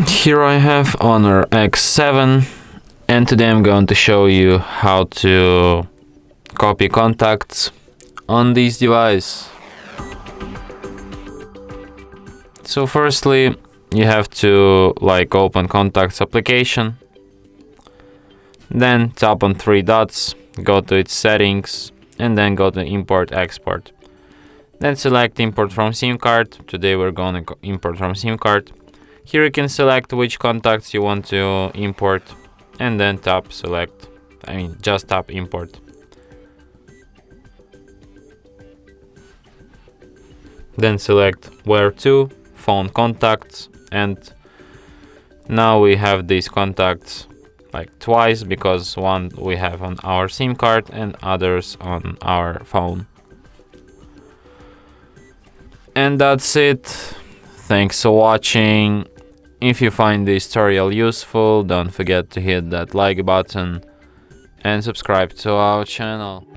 Here I have Honor X7, and today I'm going to show you how to copy contacts on this device. So firstly, you have to open Contacts application, then tap on three dots, go to its settings, and then go to Import Export. Then select Import from SIM card. Today we're going to import from SIM card. Here you can select which contacts you want to import, and then just tap Import. Then select Where to, Phone Contacts, and now we have these contacts twice, because one we have on our SIM card and others on our phone. And that's it. Thanks for watching. If you find this tutorial useful, don't forget to hit that like button and subscribe to our channel.